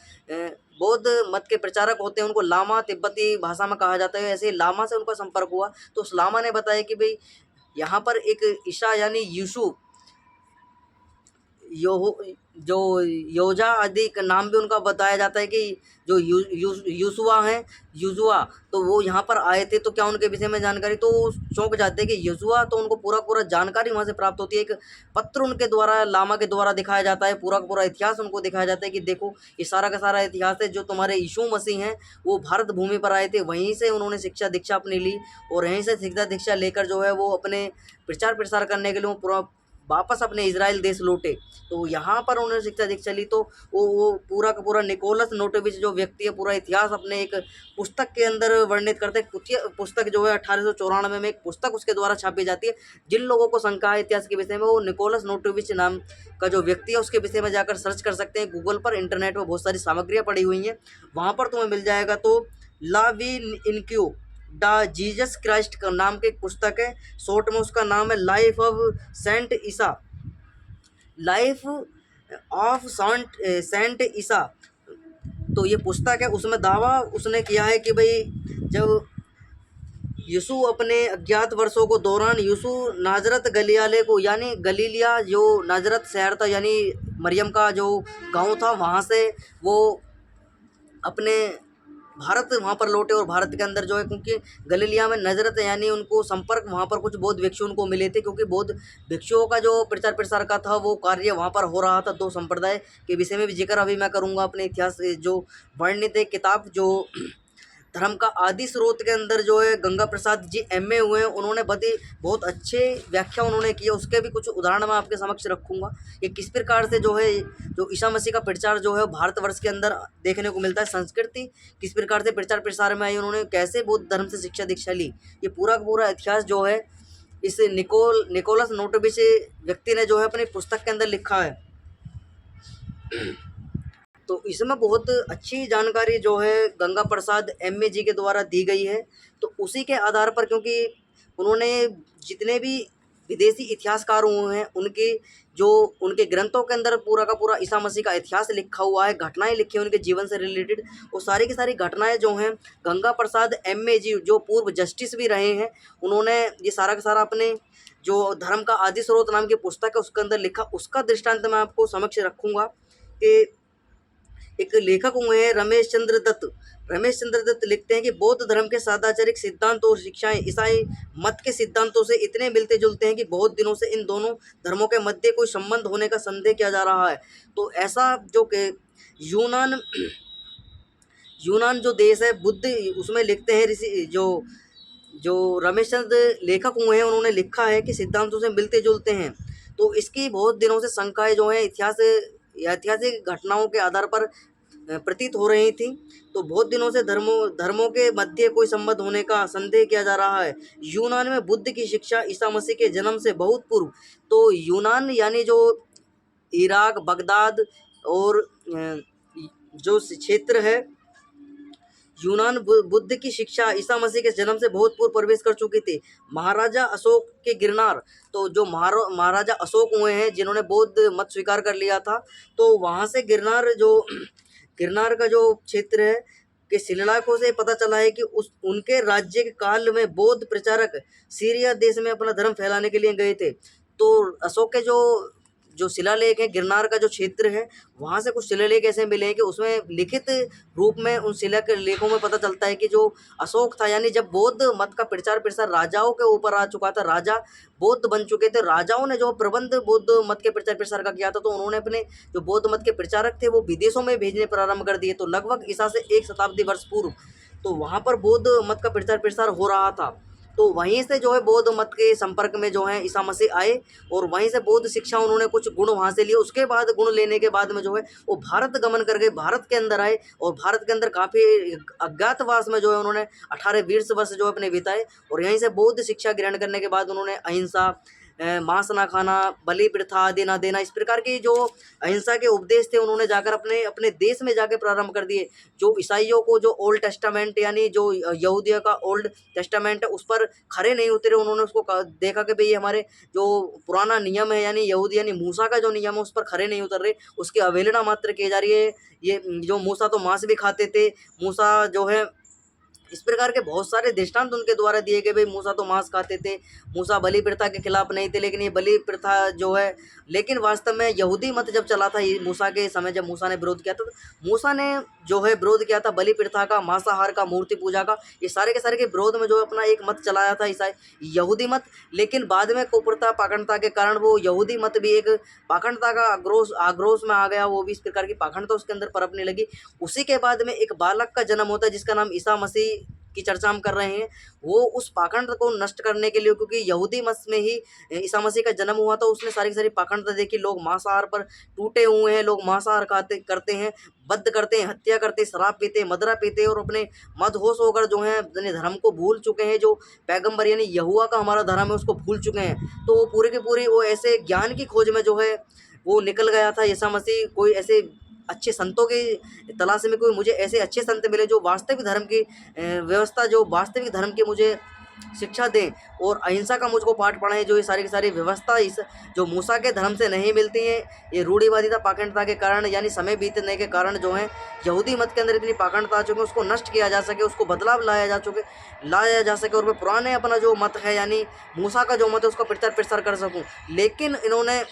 मत के प्रचारक होते हैं, उनको लामा तिब्बती भाषा में कहा जाता है। ऐसे लामा से उनका संपर्क हुआ तो उस लामा ने बताया कि भाई यहाँ पर एक ईसा यानी यीशु जो योजा आदि का नाम भी उनका बताया जाता है कि जो यूजुआ तो वो यहाँ पर आए थे। तो क्या उनके विषय में जानकारी, तो चौंक जाते हैं कि यूजुआ, तो उनको पूरा जानकारी वहाँ से प्राप्त होती है। एक पत्र उनके द्वारा लामा के द्वारा दिखाया जाता है, पूरा इतिहास उनको दिखाया जाता है कि देखो ये सारा का सारा इतिहास है। जो तुम्हारे यीशु मसीह हैं वो भारत भूमि पर आए थे, वहीं से उन्होंने शिक्षा दीक्षा अपनी ली और यहीं से शिक्षा दीक्षा लेकर जो है वो अपने प्रचार प्रसार करने के लिए वो पूरा वापस अपने इजराइल देश लौटे। तो यहाँ पर उन्होंने शिक्षा दीक्षा ली। तो वो पूरा का पूरा निकोलस नोटोविच जो व्यक्ति है पूरा इतिहास अपने एक पुस्तक के अंदर वर्णित करते हैं। पुस्तक जो है 1894 में एक पुस्तक उसके द्वारा छापी जाती है। जिन लोगों को शंका है इतिहास के विषय में वो निकोलस नोटोविच नाम का जो व्यक्ति है उसके विषय में जाकर सर्च कर सकते हैं। गूगल पर, इंटरनेट पर बहुत सारी सामग्रियाँ पड़ी हुई हैं, वहाँ पर तुम्हें मिल जाएगा। तो ला वी इनक्यू द जीसस क्राइस्ट का नाम की एक पुस्तक है, शॉर्ट में उसका नाम है life of saint Isa, life of saint Isa. तो ये पुस्तक है, उसमें दावा उसने किया है कि भाई जब यीशु अपने अज्ञात वर्षों को दौरान यीशु नाजरत गलियाले को यानी गलीलिया जो नाजरत शहर था यानी मरियम का जो गांव था वहाँ से वो अपने भारत वहाँ पर लौटे। और भारत के अंदर जो है क्योंकि गलीलिया में नजरत यानी उनको संपर्क वहाँ पर कुछ बौद्ध भिक्षु उनको मिले थे, क्योंकि बौद्ध भिक्षुओं का जो प्रचार प्रसार का था वो कार्य वहाँ पर हो रहा था। दो संप्रदाय के विषय में भी जिक्र अभी मैं करूँगा अपने इतिहास जो वर्णित है किताब जो धर्म का आदि स्रोत के अंदर जो है गंगा प्रसाद जी MA हुए हैं, उन्होंने बहुत अच्छे व्याख्या उन्होंने की है। उसके भी कुछ उदाहरण मैं आपके समक्ष रखूँगा कि किस प्रकार से जो है जो ईसा मसीह का प्रचार जो है भारतवर्ष के अंदर देखने को मिलता है, संस्कृति किस प्रकार से प्रचार प्रसार में आई, उन्होंने कैसे बौद्ध धर्म से शिक्षा दीक्षा ली। ये पूरा का पूरा इतिहास जो है इस निकोलस नोटोविच व्यक्ति ने जो है अपनी पुस्तक के अंदर लिखा है। तो इसमें बहुत अच्छी जानकारी जो है गंगा प्रसाद एम.ए. जी के द्वारा दी गई है। तो उसी के आधार पर, क्योंकि उन्होंने जितने भी विदेशी इतिहासकार हुए हैं उनके ग्रंथों के अंदर पूरा का पूरा ईसा मसीह का इतिहास लिखा हुआ है, घटनाएं लिखी हैं उनके जीवन से रिलेटेड। वो सारी की सारी घटनाएं जो हैं गंगा प्रसाद एम.ए. जी जो पूर्व जस्टिस भी रहे हैं, उन्होंने ये सारा का सारा अपने जो धर्म का आदि स्रोत नाम की पुस्तक है उसके अंदर लिखा। उसका दृष्टांत मैं आपको समक्ष रखूँगा कि एक लेखक हुए हैं रमेश चंद्र दत्त। रमेश चंद्र दत्त लिखते हैं कि बौद्ध धर्म के सदाचारिक सिद्धांत और शिक्षाएं ईसाई मत के सिद्धांतों से इतने मिलते जुलते हैं कि बहुत दिनों से इन दोनों धर्मों के मध्य कोई संबंध होने का संदेह किया जा रहा है। तो ऐसा जो कि यूनान जो देश है बुद्ध, उसमें लिखते हैं ऋषि जो रमेश चंद्र लेखक हुए हैं उन्होंने लिखा है कि सिद्धांतों से मिलते जुलते हैं। तो इसकी बहुत दिनों से शंकाएं जो हैं ऐतिहासिक घटनाओं के आधार पर प्रतीत हो रही थी। तो बहुत दिनों से धर्मों के मध्य कोई संबंध होने का संदेह किया जा रहा है। यूनान में बुद्ध की शिक्षा ईसा मसीह के जन्म से बहुत पूर्व, तो यूनान यानी जो इराक, बगदाद और जो क्षेत्र है, यूनान बुद्ध की शिक्षा ईसा मसीह के जन्म से बहुत पूर्व प्रवेश कर चुकी थी। महाराजा अशोक के गिरनार, तो जो महाराजा अशोक हुए हैं जिन्होंने बौद्ध मत स्वीकार कर लिया था, तो वहाँ से गिरनार का जो क्षेत्र है के शिलालेखों से पता चला है कि उनके राज्य के काल में बौद्ध प्रचारक सीरिया देश में अपना धर्म फैलाने के लिए गए थे। तो अशोक के जो शिलालेख है, गिरनार का जो क्षेत्र है, वहाँ से कुछ शिलालेख ऐसे मिले हैं कि उसमें लिखित रूप में उन शिलालेखों में पता चलता है कि जो अशोक था, यानी जब बौद्ध मत का प्रचार प्रसार राजाओं के ऊपर आ चुका था, राजा बौद्ध बन चुके थे, राजाओं ने जो प्रबंध बौद्ध मत के प्रचार प्रसार का किया था, तो उन्होंने अपने जो बौद्ध मत के प्रचारक थे वो विदेशों में भेजने प्रारंभ कर दिए। तो लगभग ईसा से 1 शताब्दी वर्ष पूर्व तो वहाँ पर बौद्ध मत का प्रचार प्रसार हो रहा था। तो वहीं से जो है बौद्ध मत के संपर्क में जो है ईसा मसीह आए और वहीं से बौद्ध शिक्षा उन्होंने कुछ गुण वहाँ से लिए। उसके बाद गुण लेने के बाद में जो है वो भारत गमन कर गए, भारत के अंदर आए और भारत के अंदर काफ़ी अज्ञातवास में जो है उन्होंने 18-20 वर्ष जो अपने बिताए और यहीं से बौद्ध शिक्षा ग्रहण करने के बाद उन्होंने अहिंसा, मांस ना खाना, बलि प्रथा आदि ना देना, इस प्रकार की जो अहिंसा के उपदेश थे उन्होंने जाकर अपने देश में जाके प्रारंभ कर दिए। जो ईसाइयों को जो ओल्ड टेस्टामेंट यानी जो यहूदियों का ओल्ड टेस्टामेंट है उस पर खरे नहीं उतरे, उन्होंने उसको देखा कि भाई ये हमारे जो पुराना नियम है यानी यहूदी यानी मूसा का जो नियम है उस पर खरे नहीं उतर रहे, उसकी अवहेलना मात्र की जा रही है। ये जो मूसा तो मांस भी खाते थे, मूसा जो है इस प्रकार के बहुत सारे दृष्टांत उनके द्वारा दिए गए। भाई मूसा तो मांस खाते थे, मूसा बलि प्रथा के खिलाफ नहीं थे, लेकिन ये बलि प्रथा जो है, लेकिन वास्तव में यहूदी मत जब चला था ये मूसा के समय, जब मूसा ने विरोध किया था, तो मूसा ने जो है विरोध किया था बलि प्रथा का, मांसाहार का, मूर्ति पूजा का, ये सारे के सारे के विरोध में जो अपना एक मत चलाया था ईसाई यहूदी मत। लेकिन बाद में कुप्रथा पाखंडता के कारण वो यहूदी मत भी एक पाखंडता का आक्रोश में आ गया, वो भी इस प्रकार की पाखंडता उसके अंदर पनपने लगी। उसी के बाद में एक बालक का जन्म होता है जिसका नाम ईसा मसीह की चर्चा हम कर रहे हैं। वो उस पाखंड को नष्ट करने के लिए, क्योंकि यहूदी मत में ही ईसा मसीह का जन्म हुआ था, उसने सारी की सारी पाखंडता देखी। लोग मांसाहार पर टूटे हुए हैं, लोग मांसाहार करते हैं, बद्ध करते हैं, हत्या करते हैं, शराब पीते हैं, मदरा पीते हैं और अपने मदहोश होकर जो है अपने धर्म को भूल चुके हैं। जो पैगंबर यानी यहोवा का हमारा धर्म है उसको भूल चुके हैं। तो वो पूरी की पूरी वो ऐसे ज्ञान की खोज में जो है वो निकल गया था ईसा मसीह। कोई ऐसे अच्छे संतों की तलाश में, कोई मुझे ऐसे अच्छे संत मिले जो वास्तविक धर्म की व्यवस्था, जो वास्तविक धर्म की मुझे शिक्षा दें और अहिंसा का मुझको पाठ पढ़ाएं। जो ये सारी की सारी व्यवस्था इस जो मूसा के धर्म से नहीं मिलती है, ये रूढ़िवादिता पाखंडता के कारण यानी समय बीतने के कारण जो है यहूदी मत के अंदर इतनी पाखंडता आ चुकी है, उसको नष्ट किया जा सके, उसको बदलाव लाया जा सके और मैं पुराने अपना जो मत है यानी मूसा का जो मत है उसका प्रचार प्रसार कर सकूँ। लेकिन इन्होंने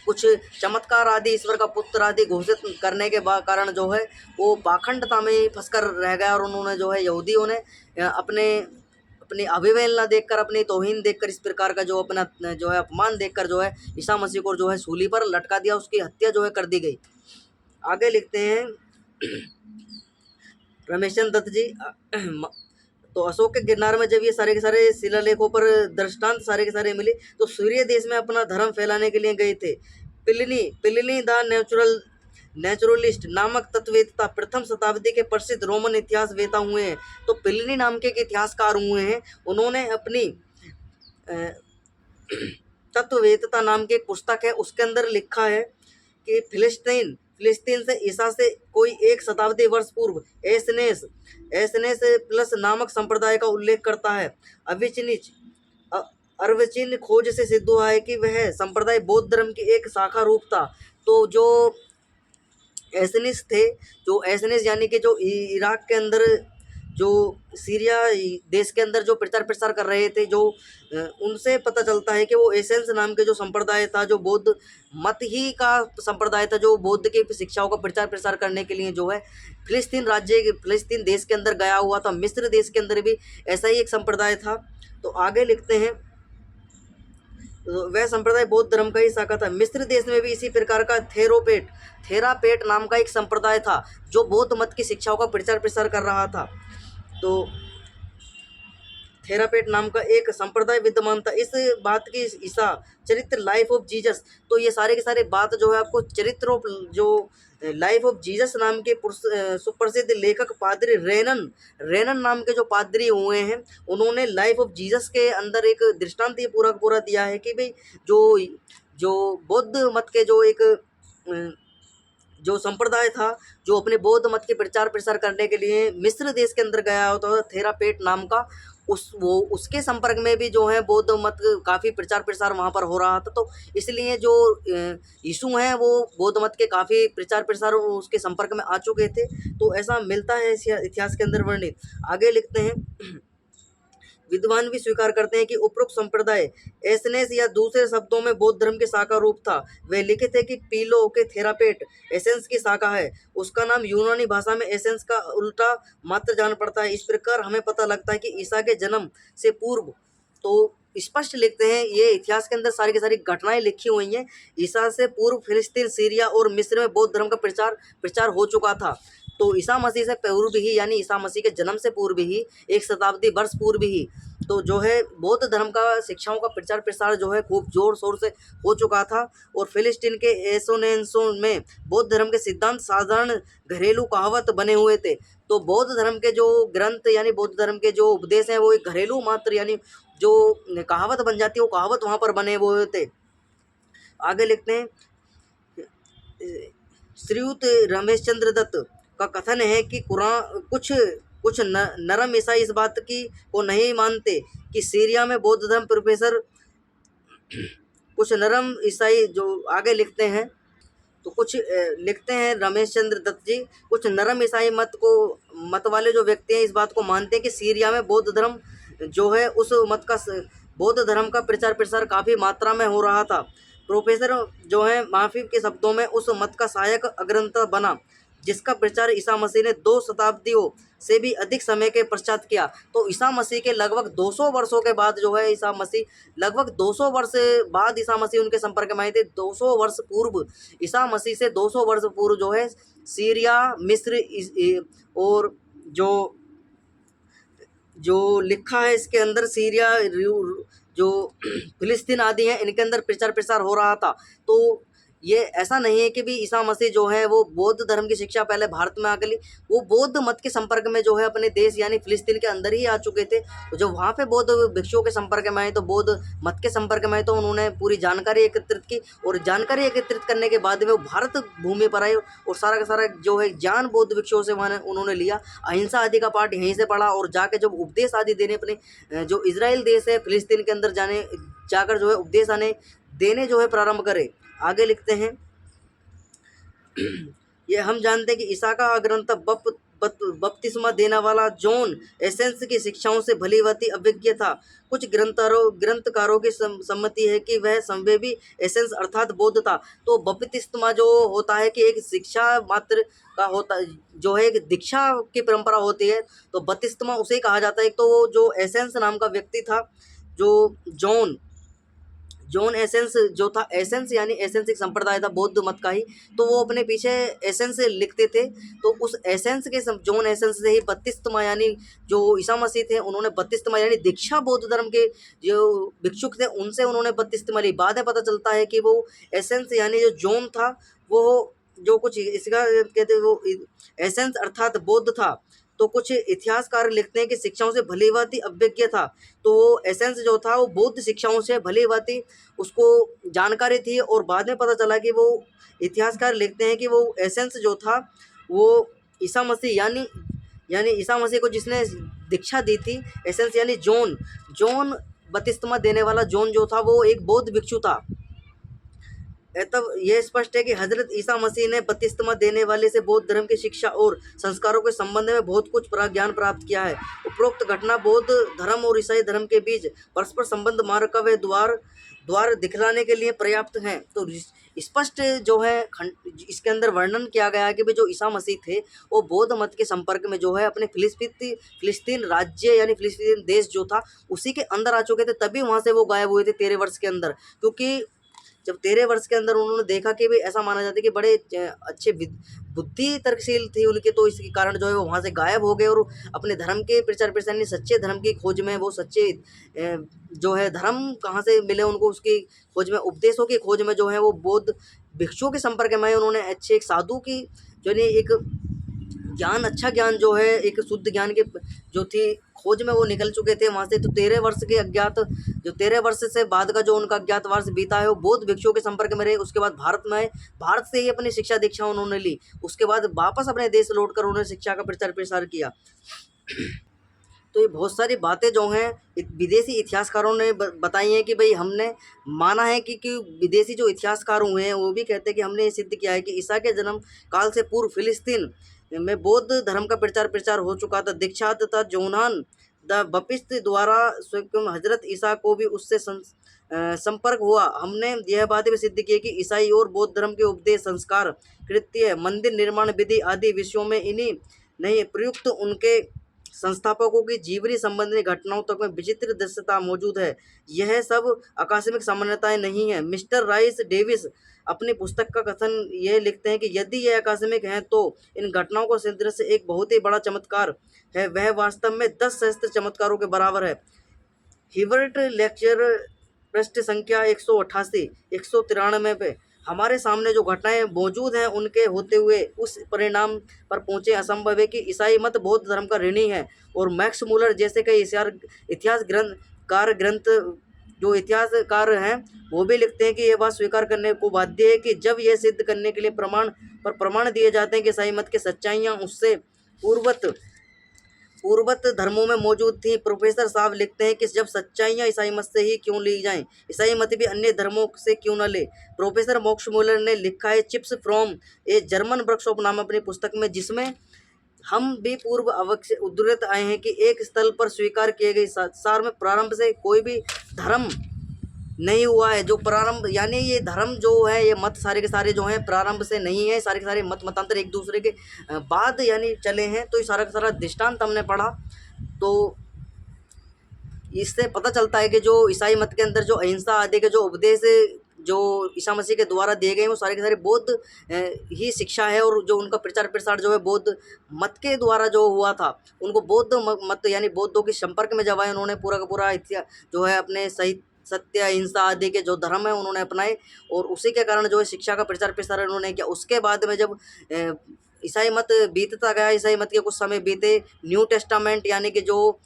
कुछ चमत्कार आदि, ईश्वर का पुत्र आदि घोषित करने के कारण जो है वो पाखंडता में फंसकर रह गया और उन्होंने जो है यहूदियों ने अपनी अविवेलना देखकर, अपनी तौहीन देखकर, इस प्रकार का जो अपना जो है अपमान देखकर जो है ईसा मसीह को जो है सूली पर लटका दिया, उसकी हत्या जो है कर दी गई। आगे लिखते हैं रमेशचंद्र दत्त जी। तो अशोक के गिरनार में जब ये सारे के सारे शिलालेखों पर दृष्टांत सारे के सारे मिले तो सूर्य देश में अपना धर्म फैलाने के लिए गए थे। प्लिनी द नेचुरलिस्ट नामक तत्ववेत्ता प्रथम शताब्दी के प्रसिद्ध रोमन इतिहास वेता हुए हैं। तो प्लिनी नाम के एक इतिहासकार हुए हैं, उन्होंने अपनी तत्ववेदता नाम की एक पुस्तक है, उसके अंदर लिखा है कि फिलिस्तीन से ईसा से कोई 1 शताब्दी वर्ष पूर्व एसनेस एसनेस प्लस नामक संप्रदाय का उल्लेख करता है। अविचनिच अर्वचीन खोज से सिद्ध हुआ है कि वह संप्रदाय बौद्ध धर्म की एक शाखा रूप था। तो जो एसनिस थे, जो एसनिस यानी कि जो इराक के अंदर, जो सीरिया देश के अंदर जो प्रचार प्रसार कर रहे थे, जो उनसे पता चलता है कि वो एसेंस नाम के जो संप्रदाय था, जो बौद्ध मत ही का संप्रदाय था, जो बौद्ध की शिक्षाओं का प्रचार प्रसार करने के लिए जो है फिलिस्तीन देश के अंदर गया हुआ था। मिस्र देश के अंदर भी ऐसा ही एक संप्रदाय था। तो आगे लिखते हैं, तो वह संप्रदाय बौद्ध धर्म का ही शाखा था। मिस्र देश में भी इसी प्रकार का थेरापेट नाम का एक संप्रदाय था, जो बौद्ध मत की शिक्षाओं का प्रचार प्रसार कर रहा था। तो थेरापेट नाम का एक संप्रदाय विद्यमान था। इस बात की ईसा चरित्र लाइफ ऑफ जीसस, तो ये सारे के सारे बात जो है आपको चरित्र जो लाइफ ऑफ जीसस नाम के सुप्रसिद्ध लेखक पादरी रेनन नाम के जो पादरी हुए हैं, उन्होंने लाइफ ऑफ जीसस के अंदर एक दृष्टांत ये पूरा पूरा दिया है कि भाई जो बौद्ध मत के जो एक जो संप्रदाय था, जो अपने बौद्ध मत के प्रचार प्रसार करने के लिए मिस्र देश के अंदर गया होता था, थेरापेट नाम का, उसके संपर्क में भी जो है बौद्ध मत काफ़ी प्रचार प्रसार वहाँ पर हो रहा था। तो इसलिए जो यीशु हैं वो बौद्ध मत के काफ़ी प्रचार प्रसार उसके संपर्क में आ चुके थे। तो ऐसा मिलता है इतिहास के अंदर वर्णित। आगे लिखते हैं, विद्वान भी स्वीकार करते हैं कि उपरोक्त संप्रदाय एसनेस या दूसरे शब्दों में बौद्ध धर्म की शाखा रूप था। वे लिखित है कि पीलो के थेरापेट एसेंस की शाखा है। उसका नाम यूनानी भाषा में एसेंस का उल्टा मात्र जान पड़ता है। इस प्रकार हमें पता लगता है कि ईसा के जन्म से पूर्व, तो स्पष्ट लिखते हैं, ये इतिहास के अंदर सारी की सारी घटनाएं लिखी हुई हैं। ईसा से पूर्व फिलिस्तीन, सीरिया और मिस्र में बौद्ध धर्म का प्रचार हो चुका था। तो ईसा मसीह से पूर्व ही, यानी ईसा मसीह के जन्म से पूर्व ही, 1 शताब्दी वर्ष पूर्व ही, तो जो है बौद्ध धर्म का शिक्षाओं का प्रचार प्रसार जो है खूब जोर शोर से हो चुका था। और फिलिस्तीन के एसोनेंसों में बौद्ध धर्म के सिद्धांत साधारण घरेलू कहावत बने हुए थे। तो बौद्ध धर्म के जो ग्रंथ यानी बौद्ध धर्म के जो उपदेश हैं वो एक घरेलू मात्र यानी जो कहावत बन जाती है, वो कहावत वहाँ पर बने हुए थे। आगे लिखते हैं, श्रीयुत रमेश चंद्र दत्त का कथन है कि कुरान कुछ नरम ईसाई इस बात की को नहीं मानते कि सीरिया में बौद्ध धर्म प्रोफेसर कुछ नरम ईसाई जो आगे लिखते हैं, तो कुछ लिखते हैं रमेश चंद्र दत्त जी, कुछ नरम ईसाई मत वाले जो व्यक्ति हैं इस बात को मानते हैं कि सीरिया में बौद्ध धर्म जो है उस मत का बौद्ध धर्म का प्रचार प्रसार काफ़ी मात्रा में हो रहा था। प्रोफेसर जो है माफी के शब्दों में उस मत का सहायक अग्रंथ बना, जिसका प्रचार ईसा मसीह ने 2 शताब्दियों से भी अधिक समय के पश्चात किया। तो ईसा मसीह के लगभग 200 वर्षों के बाद जो है ईसा मसीह लगभग 200 वर्ष बाद ईसा मसीह उनके संपर्क में आए थे। 200 वर्ष पूर्व, ईसा मसीह से 200 वर्ष पूर्व जो है सीरिया, मिस्र और जो लिखा है इसके अंदर सीरिया, जो फिलिस्तीन आदि हैं, इनके अंदर प्रचार प्रसार हो रहा था। तो ये ऐसा नहीं है कि भी ईसा मसीह जो है वो बौद्ध धर्म की शिक्षा पहले भारत में आकर ली, वो बौद्ध मत के संपर्क में जो है अपने देश यानी फिलिस्तीन के अंदर ही आ चुके थे। तो जब वहाँ पे बौद्ध भिक्षुओं के संपर्क में आए, तो बौद्ध मत के संपर्क में आए, तो उन्होंने पूरी जानकारी एकत्रित की, और जानकारी एकत्रित करने के बाद में वो भारत भूमि पर आए और सारा का सारा जो है ज्ञान बौद्ध भिक्षुओं से उन्होंने लिया। अहिंसा आदि का पाठ यहीं से पढ़ा, और जाके जब उपदेश आदि देने अपने जो इजराइल देश है फिलिस्तीन के अंदर जाकर जो है उपदेश देने जो है प्रारंभ करे। आगे लिखते हैं, ये हम जानते हैं कि ईसा का ग्रंथ बपतिस्मा देने वाला जॉन एसेंस की शिक्षाओं से भलीभांति अभिज्ञ था। कुछ ग्रंथकारों की सम्मति है कि वह संवेदी एसेंस अर्थात बौद्ध था। तो बपतिस्मा जो होता है कि एक शिक्षा मात्र का होता, जो है एक दीक्षा की परंपरा होती है, तो बपतिस्मा उसे कहा जाता है। तो जो एसेंस नाम का व्यक्ति था, जो जॉन एसेंस जो था, एसेंस यानी एसेंस एक संप्रदाय था बौद्ध मत का ही, तो वो अपने पीछे एसेंस लिखते थे। तो उस एसेंस के जॉन एसेंस से ही बपतिस्मा यानी जो ईसा मसीह थे उन्होंने बपतिस्मा यानी दीक्षा बौद्ध धर्म के जो भिक्षुक थे उनसे उन्होंने बपतिस्मा ली। बाद में पता चलता है कि वो एसेंस यानी जो जॉन था वो जो कुछ इसका कहते वो एसेंस अर्थात बौद्ध था। तो कुछ इतिहासकार लिखते हैं कि शिक्षाओं से भली भांति अवज्ञ था। तो वो एसेंस जो था वो बौद्ध शिक्षाओं से भली भांति उसको जानकारी थी, और बाद में पता चला कि वो इतिहासकार लिखते हैं कि वो एसेंस जो था वो ईसा मसीह यानी ईसा मसीह को जिसने दीक्षा दी थी, एसेंस यानी जॉन बपतिस्मा देने वाला जॉन जो था वो एक बौद्ध भिक्षु था। तब यह स्पष्ट है कि हजरत ईसा मसीह ने बपतिस्मा देने वाले से बौद्ध धर्म की शिक्षा और संस्कारों के संबंध में बहुत कुछ ज्ञान प्राप्त किया है। उपरोक्त घटना बौद्ध धर्म और ईसाई धर्म के बीच परस्पर संबंध मार्ग का वे द्वार दिखलाने के लिए पर्याप्त हैं। तो स्पष्ट जो है इसके अंदर वर्णन किया गया है कि भाई जो ईसा मसीह थे वो बौद्ध मत के संपर्क में जो है अपने फिलिस्तीन राज्य यानी फिलिस्तीन देश जो था उसी के अंदर आ चुके थे, तभी वहाँ से वो गायब हुए थे 13 वर्ष के अंदर। क्योंकि जब 13 वर्ष के अंदर उन्होंने देखा कि भाई ऐसा माना जाता है कि बड़े अच्छे बुद्धि तर्कशील थी उनके, तो इसके कारण जो है वो वहाँ से गायब हो गए और अपने धर्म के प्रचार प्रसार यानी सच्चे धर्म की खोज में, वो सच्चे जो है धर्म कहाँ से मिले उनको उसकी खोज में, उपदेशों की खोज में जो है वो बौद्ध भिक्षुओं के संपर्क में उन्होंने अच्छे एक साधु की जो है एक अच्छा ज्ञान जो है एक शुद्ध ज्ञान के जो थी खोज में वो निकल चुके थे वहाँ से। तो 13 वर्ष के अज्ञात जो 13 वर्ष से बाद का जो उनका अज्ञातवास बीता है वो बौद्ध भिक्षुओं के संपर्क में रहे। उसके बाद भारत में आए, भारत से ही अपनी शिक्षा दीक्षा उन्होंने ली, उसके बाद वापस अपने देश लौटकर उन्होंने शिक्षा का प्रचार प्रसार किया। तो ये बहुत सारी बातें जो हैं विदेशी इतिहासकारों ने बताई हैं कि भाई हमने माना है कि विदेशी जो इतिहासकार हुए हैं वो भी कहते हैं कि हमने ये सिद्ध किया है कि ईसा के जन्म काल से पूर्व फिलिस्तीन में बौद्ध धर्म का प्रचार हो चुका था। दीक्षा तथा जोनान द बपिस्ट द्वारा स्वयं हजरत ईसा को भी उससे संपर्क हुआ। हमने यह बातें भी सिद्ध की है कि ईसाई और बौद्ध धर्म के उपदेश, संस्कार, कृत्य, मंदिर निर्माण विधि आदि विषयों में इन्हीं नहीं प्रयुक्त उनके संस्थापकों की जीवनी संबंधी घटनाओं तक में विचित्र दृश्यता मौजूद है। यह सब आकस्मिक सामान्यताएं नहीं है। मिस्टर राइस डेविस अपनी पुस्तक का कथन ये लिखते हैं कि यदि यह आकस्मिक हैं तो इन घटनाओं को दृश्य एक बहुत ही बड़ा चमत्कार है, वह वास्तव में 10 सहस्त्र चमत्कारों के बराबर है। हिवर्ट लेक्चर पृष्ठ संख्या 188 193 पे हमारे सामने जो घटनाएं मौजूद हैं उनके होते हुए उस परिणाम पर पहुंचे असंभव है कि ईसाई मत बौद्ध धर्म का ऋणी है। और मैक्स मूलर जैसे कई ग्रंथ जो इतिहासकार हैं वो भी लिखते हैं कि यह बात स्वीकार करने को बाध्य है कि जब यह सिद्ध करने के लिए प्रमाण दिए जाते हैं कि ईसाई मत की सच्चाइयाँ उससे पूर्वत धर्मों में मौजूद थी। प्रोफेसर साहब लिखते हैं कि जब सच्चाइयाँ ईसाई मत से ही क्यों ली जाएं, ईसाई मत भी अन्य धर्मों से क्यों न ले। प्रोफेसर मॉक्स मूलर ने लिखा है chips from a German workshop नाम अपनी पुस्तक में, जिसमें हम भी पूर्व अवश्य उद्धृत आए हैं कि एक स्थल पर स्वीकार किए गए सार में प्रारंभ से कोई भी धर्म नहीं हुआ है। जो प्रारंभ यानी ये धर्म जो है ये मत सारे के सारे जो हैं प्रारंभ से नहीं है, सारे के सारे मतांतर एक दूसरे के बाद यानी चले हैं। तो ये सारा का सारा दृष्टांत हमने पढ़ा, तो इससे पता चलता है कि जो ईसाई मत के अंदर जो अहिंसा आदि के जो उपदेश जो ईसा मसीह के द्वारा दिए गए हैं वो सारे के सारे बौद्ध ही शिक्षा है। और जो उनका प्रचार प्रसार जो है बौद्ध मत के द्वारा जो हुआ था, उनको बौद्ध मत यानी बौद्धों के संपर्क में जब आए उन्होंने पूरा का पूरा इतिहास जो है अपने सही सत्य, अहिंसा आदि के जो धर्म है उन्होंने अपनाए और उसी के कारण जो है शिक्षा का प्रचार प्रसार उन्होंने किया। उसके बाद में जब ईसाई मत बीतता गया, ईसाई मत के कुछ समय बीते, न्यू टेस्टामेंट यानी कि जो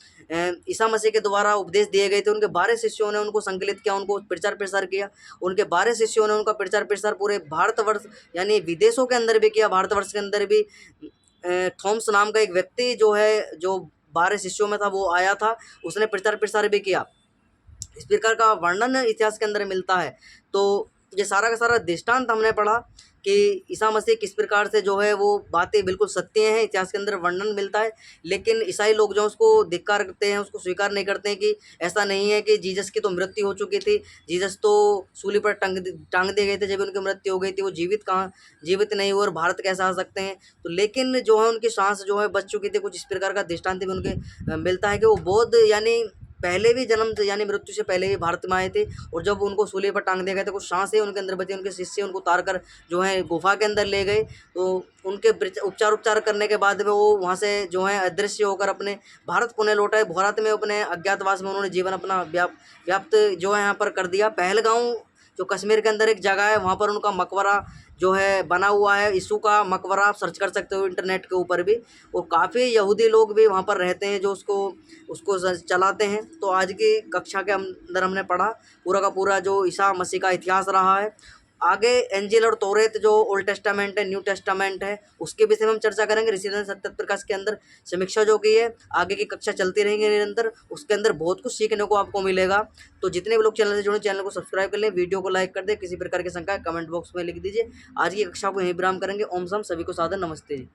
ईसा मसीह के द्वारा उपदेश दिए गए थे उनके 12 शिष्यों ने उनको संकलित किया, उनको प्रचार प्रसार किया। उनके 12 शिष्यों ने उनका प्रचार प्रसार पूरे भारतवर्ष यानी विदेशों के अंदर भी किया, भारतवर्ष के अंदर भी। थॉमस नाम का एक व्यक्ति जो है जो 12 शिष्यों में था वो आया था, उसने प्रचार प्रसार भी किया। इस प्रकार का वर्णन इतिहास के अंदर मिलता है। तो ये सारा का सारा दृष्टांत हमने पढ़ा कि ईसा मसीह किस प्रकार से जो है वो बातें बिल्कुल सत्य हैं, इतिहास के अंदर वर्णन मिलता है। लेकिन ईसाई लोग जो उसको धिक्कार करते हैं, उसको स्वीकार नहीं करते हैं कि ऐसा नहीं है कि जीसस की तो मृत्यु हो चुकी थी, जीसस तो सूली पर टांग दिए गए थे जब उनकी मृत्यु हो गई थी, वो जीवित नहीं हुए और भारत कैसे आ सकते हैं। तो लेकिन जो है उनकी सांस जो है बच चुकी थी। कुछ इस प्रकार का दृष्टांत भी उनके मिलता है कि वो बौद्ध यानी पहले भी जन्म यानी मृत्यु से पहले ही भारत में आए थे और जब उनको सूली पर टांग दिया गया था कुछ सांसें उनके अंदर बची, उनके शिष्य उनको उतार कर जो है गुफा के अंदर ले गए। तो उनके उपचार करने के बाद में वो वहाँ से जो है अदृश्य होकर अपने भारत पुणे लौटाए। भारत में अपने अज्ञातवास में उन्होंने जीवन अपना व्याप्त जो है यहाँ पर कर दिया। पहलगांव जो कश्मीर के अंदर एक जगह है, वहाँ पर उनका मकबरा जो है बना हुआ है, यीशु का मकबरा। आप सर्च कर सकते हो इंटरनेट के ऊपर भी। और काफ़ी यहूदी लोग भी वहाँ पर रहते हैं जो उसको उसको चलाते हैं। तो आज की कक्षा के अंदर हमने पढ़ा पूरा का पूरा जो ईसा मसीह का इतिहास रहा है। आगे एंजिल और तौरेत जो ओल्ड टेस्टामेंट है, न्यू टेस्टामेंट है, उसके विषय में हम चर्चा करेंगे ऋषिधन सत्यप्रकाश के अंदर समीक्षा जो की है। आगे की कक्षा चलती रहेंगी निरंतर, उसके अंदर बहुत कुछ सीखने को आपको मिलेगा। तो जितने भी लोग चैनल से जुड़े, चैनल को सब्सक्राइब कर लें, वीडियो को लाइक कर दें, किसी प्रकार की शंका कमेंट बॉक्स में लिख दीजिए। आज की कक्षा को यहीं विराम करेंगे। ओम सम सभी को सादर नमस्ते।